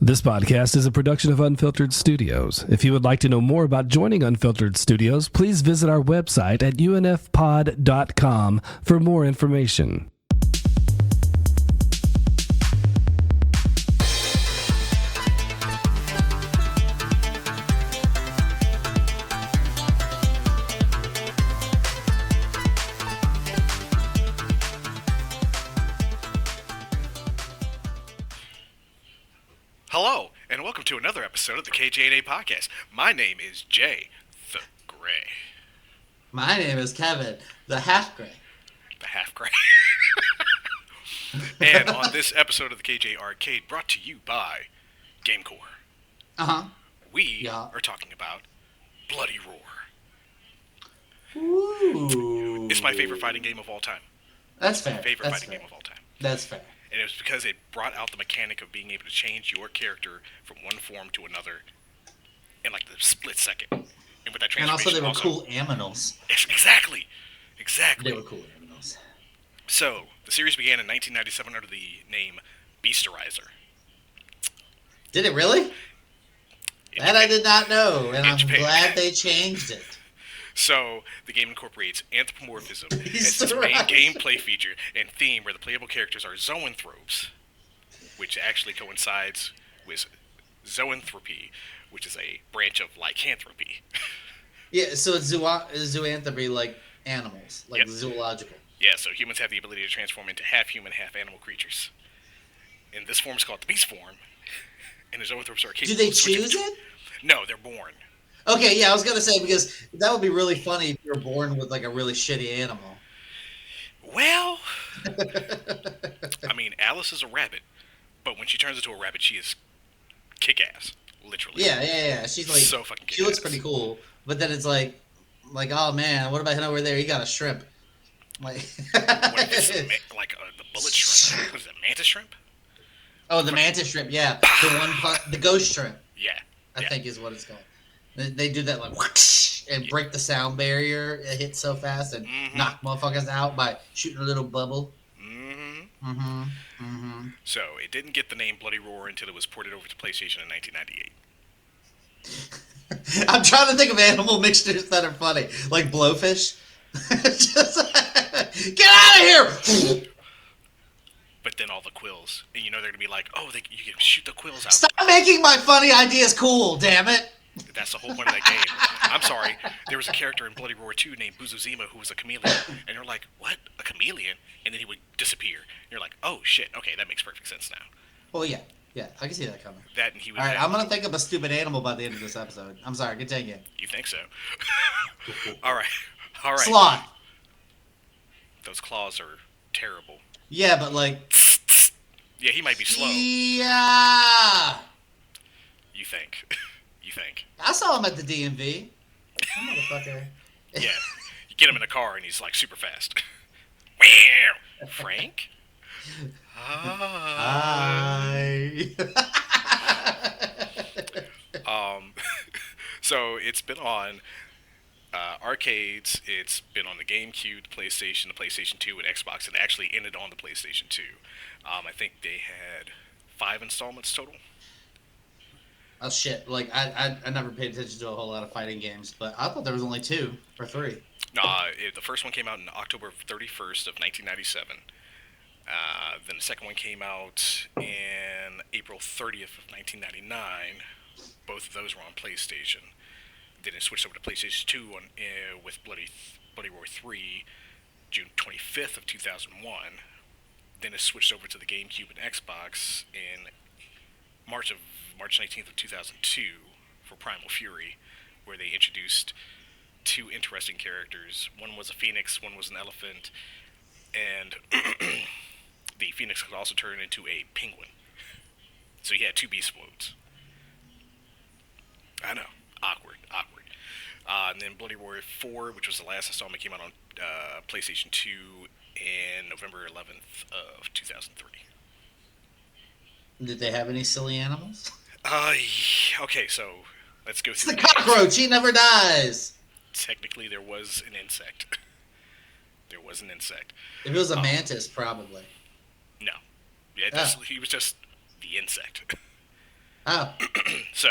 This podcast is a production of Unfiltered Studios. If you would like to know more about joining Unfiltered Studios, please visit our website at unfpod.com for more information. Hello, and welcome to another episode of the kjandapodcast. My name is Jay the Gray. My name is Kevin, the half gray. The half gray. And on this episode of the KJ Arcade, brought to you by GameCore, we are talking about Bloody Roar. Ooh. It's my favorite fighting game of all time. That's fair. My favorite fighting game of all time. That's fair. And it was because it brought out the mechanic of being able to change your character from one form to another in like the split second. And with that transformation, and also they were cool aminals. Exactly. They were cool aminals. So, the series began in 1997 under the name Beasterizer. Did it really? That I did not know, and I'm glad they changed it. So, the game incorporates anthropomorphism as its main gameplay feature and theme, where the playable characters are zoanthropes, which actually coincides with zoanthropy, which is a branch of lycanthropy. Yeah, so it's zoanthropy like animals, like zoological. Yeah, so humans have the ability to transform into half-human, half-animal creatures. And this form is called the beast form, and the zoanthropes are capable Do they choose it? No, they're born. Okay, yeah, I was going to say, because that would be really funny if you were born with, like, a really shitty animal. Well, I mean, Alice is a rabbit, but when she turns into a rabbit, she is kick-ass, literally. Yeah. She's, like, so fucking kick-ass. She looks pretty cool, but then it's like, oh, man, what about him over there? He got a shrimp. Like, what if it's like the bullet shrimp? What is it, mantis shrimp? Oh, the mantis shrimp, yeah. The ghost shrimp. Yeah. I think is what it's called. They do that like whoosh, and break the sound barrier. It hits so fast and knock motherfuckers out by shooting a little bubble. So it didn't get the name Bloody Roar until it was ported over to PlayStation in 1998. I'm trying to think of animal mixtures that are funny, like blowfish. Just, get out of here! But then all the quills, and you know they're gonna be like, oh, you can shoot the quills out. Stop making my funny ideas cool, damn it! That's the whole point of that game. I'm sorry. There was a character in Bloody Roar 2 named Buzuzima who was a chameleon. And you're like, what? A chameleon? And then he would disappear. And you're like, oh, shit. Okay, that makes perfect sense now. Well, yeah. Yeah, I can see that coming. That and he would. All right, I'm going to think of a stupid animal by the end of this episode. I'm sorry. Continue. You think so? All right. Sloth. Those claws are terrible. Yeah, but like... Yeah, he might be slow. Yeah! You think. I saw him at the DMV. Motherfucker. Yeah. You get him in a car and he's like super fast. Frank? Hi. So it's been on arcades, it's been on the GameCube, the PlayStation 2, and Xbox, and actually ended on the PlayStation 2. I think they had 5 installments total. Oh shit! Like I never paid attention to a whole lot of fighting games, but I thought there was only 2 or 3. The first one came out on October 31st of 1997. Then the second one came out in April 30th of 1999. Both of those were on PlayStation. Then it switched over to PlayStation 2 with Bloody Roar 3, June 25th of 2001. Then it switched over to the GameCube and Xbox in March 19th of 2002 for Primal Fury, where they introduced 2 interesting characters. One was a phoenix, one was an elephant, and the phoenix could also turn into a penguin. So you had 2 beast modes. I know. Awkward. And then Bloody Roar 4, which was the last installment, came out on PlayStation 2 in November 11th of 2003. Did they have any silly animals? Okay, so let's go through. It's the cockroach. He never dies. Technically, there was an insect. If it was a mantis, probably. No. Yeah, he was just the insect. Oh. So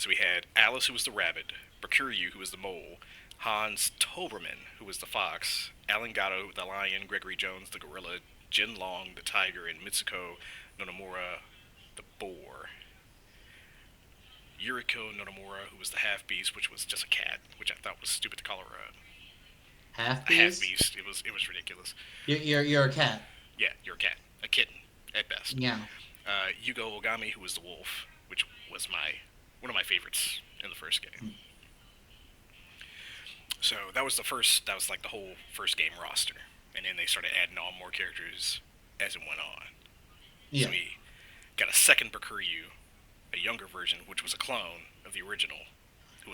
we had Alice, who was the rabbit, Mercuriu, who was the mole, Hans Toberman, who was the fox, Alan Gatto, the lion, Gregory Jones, the gorilla, Jin Long, the tiger, and Mitsuko Nonomura, the boar. Yuriko Nonomura, who was the half-beast, which was just a cat, which I thought was stupid to call her Half a beast? half-beast. It was ridiculous. You're a cat. Yeah, you're a cat. A kitten, at best. Yeah. Yugo Ogami, who was the wolf, which was one of my favorites in the first game. So that was like the whole first game roster. And then they started adding on more characters as it went on. Yeah. So we got a second Bakuryu, a younger version, which was a clone of the original.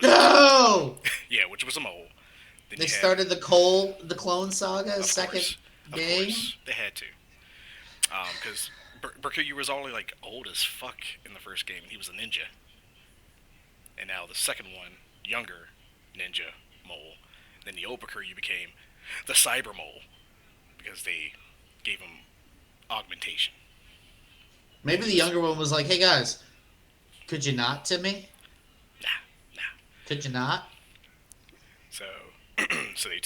No! Yeah, which was a mole. Then They started the Clone Saga second game? Of course, they had to. Because Bakuryu was already like old as fuck in the first game, and he was a ninja. And now the second one, younger ninja mole. Then the old Bakuryu became the cyber mole because they gave him augmentation. Maybe the younger one was like, "Hey guys, could you not to me? Nah. Could you not?" So, so they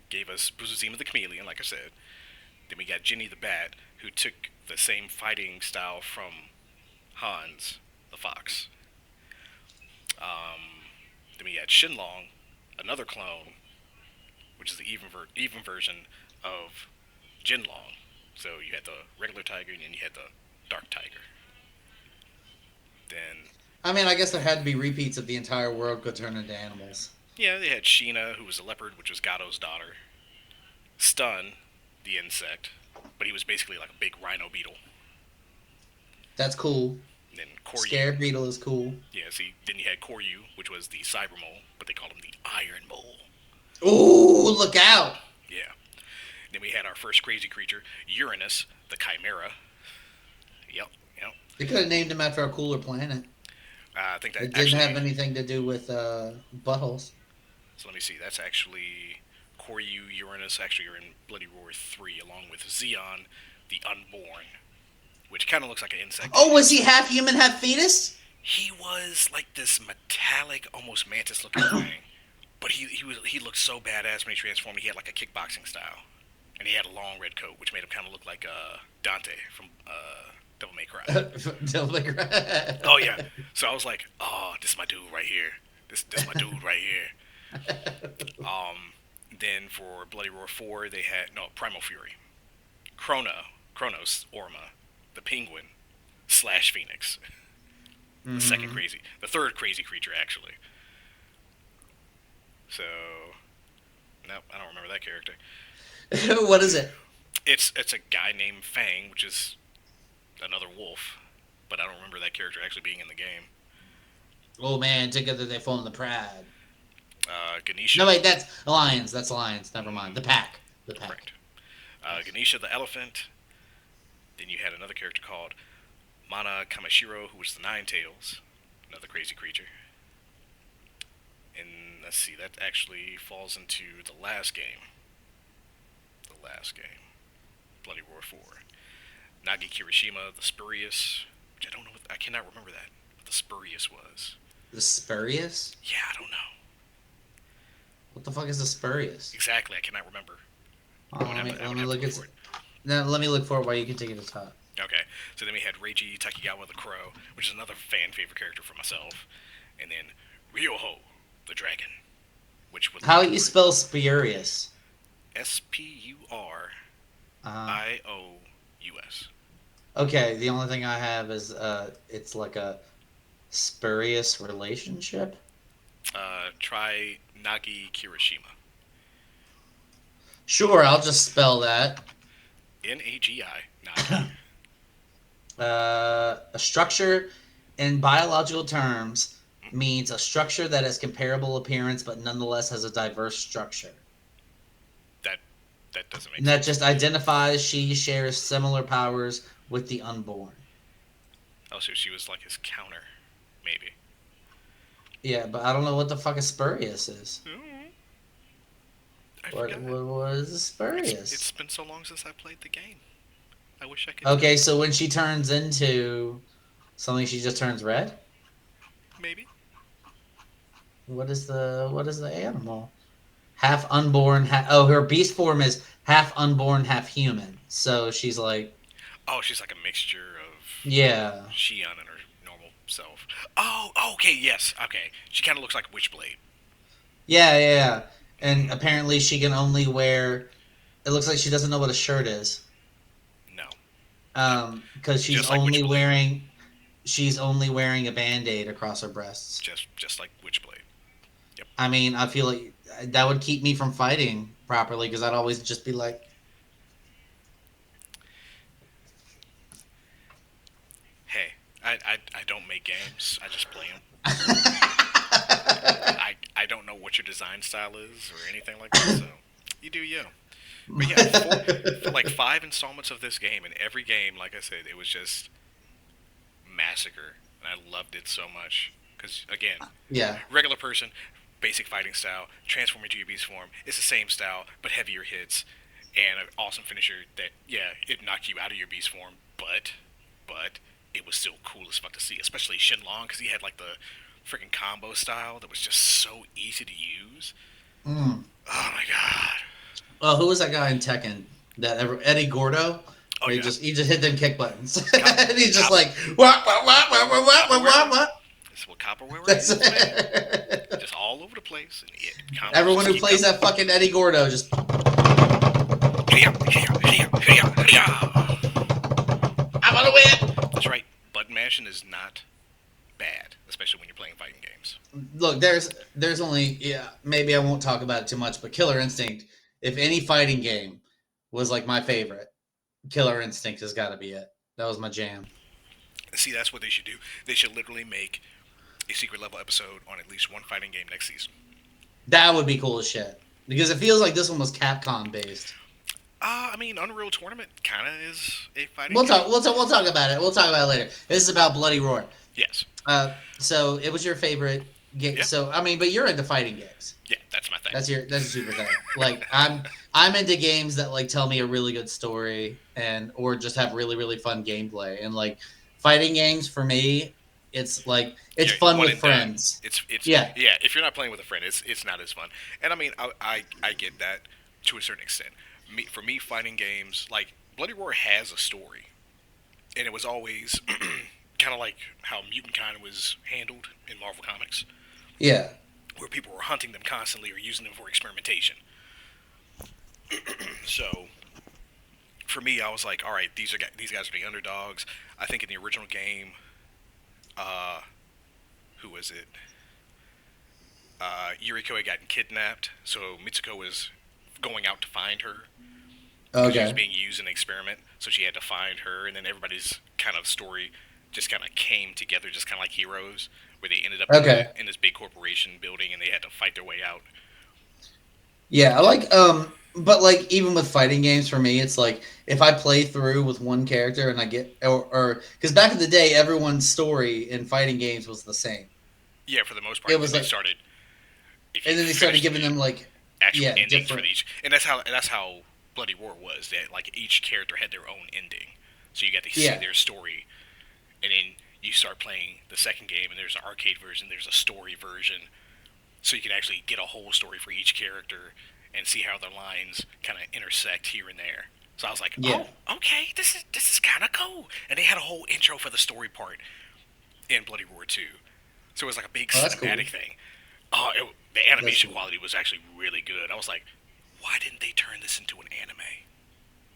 gave us Buzuzima the chameleon, like I said. Then we got Ginny the bat, who took the same fighting style from Hans the fox. Then we had Shinlong, another clone, which is the even version of Jinlong. So you had the regular tiger, and then you had the dark tiger. Then, I mean, I guess there had to be repeats of the entire world could turn into animals. yeah, they had Sheena, who was a leopard, which was Gatto's daughter. Stun, the insect, but he was basically like a big rhino beetle. That's cool. And then Koryu. Scare beetle is cool. Yeah, see, then you had Koryu, which was the cyber mole, but they called him the Iron Mole. Ooh, look out! Yeah. Then we had our first crazy creature, Uranus, the Chimera. Yep. They could have named him after a cooler planet. I think that It didn't have anything to do with buttholes. So let me see. That's actually Koryu, Uranus. Actually, you're in Bloody Roar 3, along with Zeon, the Unborn, which kind of looks like an insect. Oh, was he half human, half fetus? He was like this metallic, almost mantis-looking thing. But he looked so badass when he transformed. He had like a kickboxing style, and he had a long red coat, which made him kind of look like Dante from Devil May Cry. Devil May Cry. Oh yeah. So I was like, oh, this is my dude right here. This my dude right here. Then for Bloody Roar 4, they had Primal Fury, Kronos, Orma, the Penguin, / Phoenix. The third crazy creature actually. So, no, I don't remember that character. What is it? It's a guy named Fang, which is another wolf, but I don't remember that character actually being in the game. Oh man, together they form the Pride. Ganesha. No wait, that's Alliance. That's Alliance. Never mind. The Pack. Correct. Ganesha the elephant. Then you had another character called Mana Kamashiro, who was the Nine Tails, another crazy creature. And let's see, that actually falls into the last game. Bloody Roar 4. Nagi Kirishima, the Spurious, which I cannot remember what the Spurious was. The Spurious? Yeah, I don't know. What the fuck is the Spurious? Exactly, I cannot remember. Let me look at. Now let me look for it while you can take it to top. Okay, so then we had Reiji Takigawa the Crow, which is another fan favorite character for myself, and then Ryoho the Dragon, which was how you spell Spurious? Spurious. Okay, the only thing I have is it's like a spurious relationship. Try Nagi Kirishima. Sure, I'll just spell that. Nagi. Nagi. A structure in biological terms means a structure that has comparable appearance but nonetheless has a diverse structure. That doesn't make sense. That just identifies she shares similar powers with the unborn. Oh, so she was like his counter, maybe. Yeah, but I don't know what the fuck a Spurious is. What is a Spurious? It's been so long since I played the game. I wish I could. Okay, so when she turns into Something she just turns red? Maybe. What is the animal? Half unborn, her beast form is half unborn, half human. So she's like, Oh, she's like a mixture of yeah. Shion and her normal self. Oh, okay, yes, okay. She kind of looks like Witchblade. Yeah, yeah, yeah. And Mm, apparently she can only wear, it looks like she doesn't know what a shirt is. no, Because just like Witchblade. she's only wearing a band-aid across her breasts. Just like Witchblade. Yep. I mean, I feel like that would keep me from fighting properly because I'd always just be like, Hey, I don't make games. I just play them. I don't know what your design style is or anything like that. So you do you. But yeah, for like 5 installments of this game, and every game, like I said, it was just massacre, and I loved it so much. Because again, yeah. regular person, basic fighting style, transform into your beast form. It's the same style, but heavier hits, and an awesome finisher that, yeah, it knocked you out of your beast form, but it was still cool as fuck to see, especially Shenlong, because he had like the freaking combo style that was just so easy to use. Mm. Oh my god. Oh, who was that guy in Tekken? Eddie Gordo? Oh Where yeah. he just hit them kick buttons, Cop, and he's just cop, like what? This is what Copperware That's is, man. it. Just all over the place, and combos Everyone just who keep plays coming. that fucking Eddie Gordo just I'm gonna win. That's right. Button mashing is not bad, especially when you're playing fighting games. Look, there's only maybe I won't talk about it too much, but Killer Instinct, if any fighting game was like my favorite, Killer Instinct has got to be it. That was my jam. See, that's what they should do. They should literally make a secret level episode on at least one fighting game next season. That would be cool as shit because it feels like this one was Capcom based. I mean, Unreal Tournament kind of is a fighting We'll game. talk. We'll talk about it. We'll talk about it later. This is about Bloody Roar. Yes. So it was your favorite game. Yeah. So I mean, but you're into fighting games. Yeah, that's my thing. That's your super thing. Like I'm into games that like tell me a really good story or just have really really fun gameplay. And like fighting games for me, it's like it's fun with friends. It's yeah. If you're not playing with a friend, it's not as fun. And I mean, I get that to a certain extent. For me, fighting games like Bloody Roar has a story, and it was always kind of like how Mutant Kind was handled in Marvel Comics. Yeah. Where people were hunting them constantly or using them for experimentation. So, for me, I was like, all right, these guys are the underdogs. I think in the original game, who was it? Yuriko had gotten kidnapped, so Mitsuko was going out to find her. Because she was being used in an experiment, so she had to find her, and then everybody's kind of story just kind of came together, just kind of like Heroes, where they ended up in this big corporation building, and they had to fight their way out. Yeah, I like but like even with fighting games for me, it's like if I play through with one character and I get or because back in the day, everyone's story in fighting games was the same. Yeah, for the most part, it was they like, started. And then they started giving them like actual endings different. for each, and that's how Bloody Roar was. That like each character had their own ending, so you got to see their story, and then you start playing the second game, and there's an arcade version, there's a story version, so you can actually get a whole story for each character and see how their lines kind of intersect here and there. So I was like, oh, okay, this is kind of cool. And they had a whole intro for the story part in Bloody Roar 2. So it was like a big cinematic thing. Oh, the animation quality was actually really good. I was like, why didn't they turn this into an anime?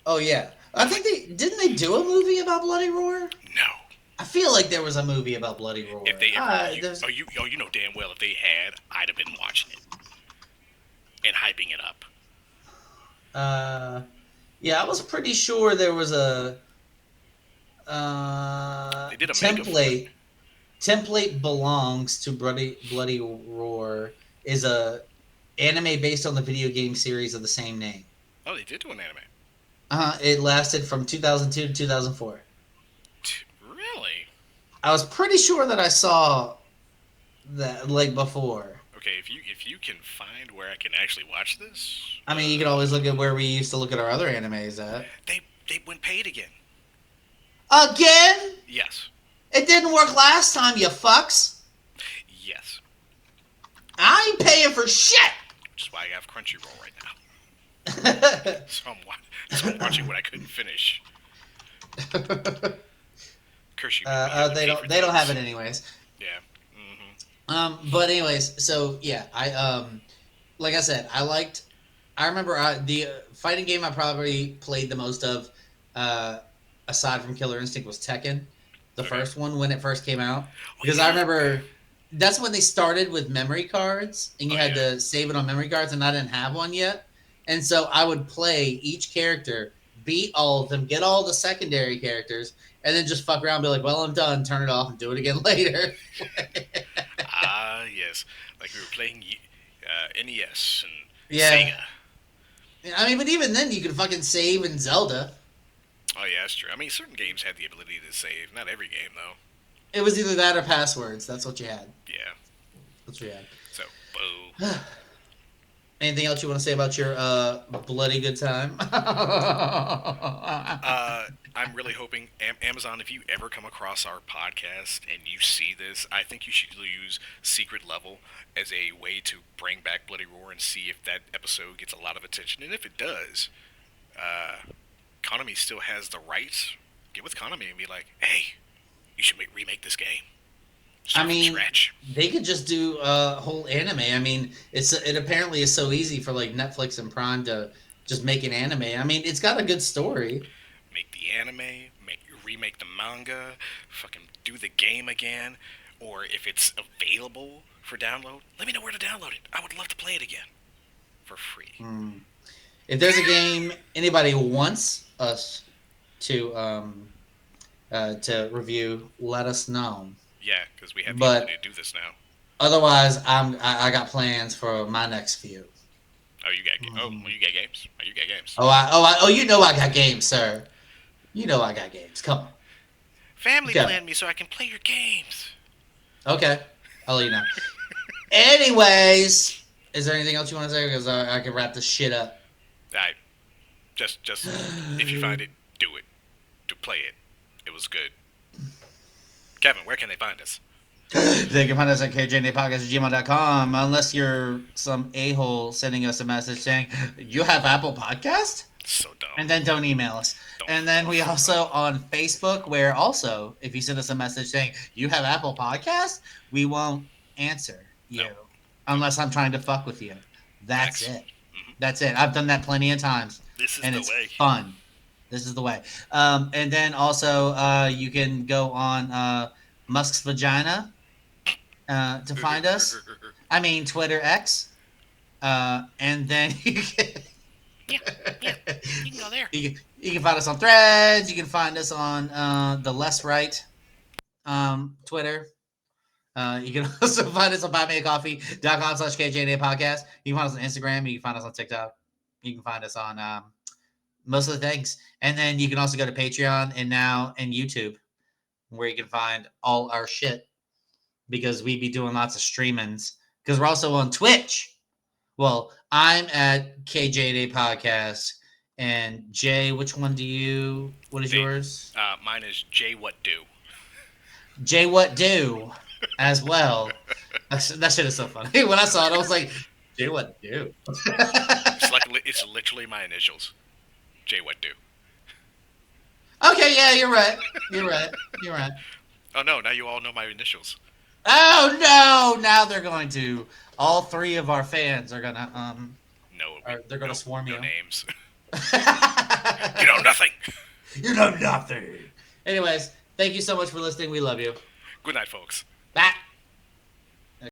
Oh yeah, I think didn't they do a movie about Bloody Roar? No. I feel like there was a movie about Bloody Roar. If they ever, you know damn well if they had, I'd have been watching it and hyping it up. Yeah, I was pretty sure there was a they did a template. Template belongs to Bloody Roar is a anime based on the video game series of the same name. Oh, they did do an anime. It lasted from 2002 to 2004. Really? I was pretty sure that I saw that like before. Okay, if you can find where I can actually watch this. I mean, you can always look at where we used to look at our other animes at. They went paid again. Again? Yes. It didn't work last time, you fucks. Yes. I ain't paying for shit. Which is why I have Crunchyroll right now. So I'm watching what I couldn't finish. Curse you. They don't have it anyways. Yeah. Mm-hmm. But anyways, so yeah, like I said, I remember the fighting game I probably played the most of, aside from Killer Instinct, was Tekken, the first one when it first came out, because I remember that's when they started with memory cards, and you had to save it on memory cards, and I didn't have one yet, and so I would play each character, beat all of them, get all the secondary characters, and then just fuck around, and be like, well, I'm done, turn it off, and do it again later. Yes, like we were playing NES and Yeah. Sega. I mean, but even then, you could fucking save in Zelda. Oh yeah, that's true. I mean, certain games had the ability to save. Not every game though. It was either that or passwords. That's what you had. Yeah. That's what you had. So, boo. Anything else you want to say about your bloody good time? I'm really hoping Amazon, if you ever come across our podcast and you see this, I think you should use Secret Level as a way to bring back Bloody Roar and see if that episode gets a lot of attention. And if it does, Konami still has the rights. Get with Konami and be like, hey, you should remake this game. Start from scratch. They could just do a whole anime. I mean, it apparently is so easy for like Netflix and Prime to just make an anime. I mean, it's got a good story. Make the anime, remake the manga, fucking do the game again, or if it's available for download, let me know where to download it. I would love to play it again for free. If there's a game anybody wants us to review, let us know. Yeah, because we have the ability to do this now. Otherwise, I got plans for my next few. Oh, you got games. Oh, you got games. You know I got games, sir. You know I got games. Come on. Family plan me so I can play your games. Okay, I'll let you know. Anyways, is there anything else you want to say? Because I can wrap this shit up. Just if you find it, do it. Play it. It was good. Kevin, where can they find us? They can find us at kjandapodcast@gmail.com, unless you're some a-hole sending us a message saying, you have Apple Podcast? So dumb. And then don't email us. And then we also on Facebook, where also, if you send us a message saying, you have Apple Podcast, we won't answer you. Unless I'm trying to fuck with you. That's it. Mm-hmm. That's it. I've done that plenty of times. This is the way. It's fun. This is the way. And then also, you can go on Musk's Vagina to find us. I mean, Twitter X. And then you can... Yeah, you can go there. You can find us on Threads. You can find us on the Less Right Twitter. You can also find us on buymeacoffee.com/KJNA podcast. You can find us on Instagram. You can find us on TikTok. You can find us on most of the things. And then you can also go to Patreon and YouTube, where you can find all our shit, because we be doing lots of streamings. Because we're also on Twitch. Well, I'm at KJNA podcast. And Jay, what is yours? Mine is Jay What Do. Jay What Do as well. That shit is so funny. When I saw it, I was like, Jay What Do? It's literally my initials. Jay What Do. Okay, yeah, you're right. Oh no, now you all know my initials. Oh no! Now they're going to. All three of our fans are gonna they're gonna swarm you. No names. You know nothing. You know nothing. Anyways, thank you so much for listening. We love you. Good night, folks. Bye.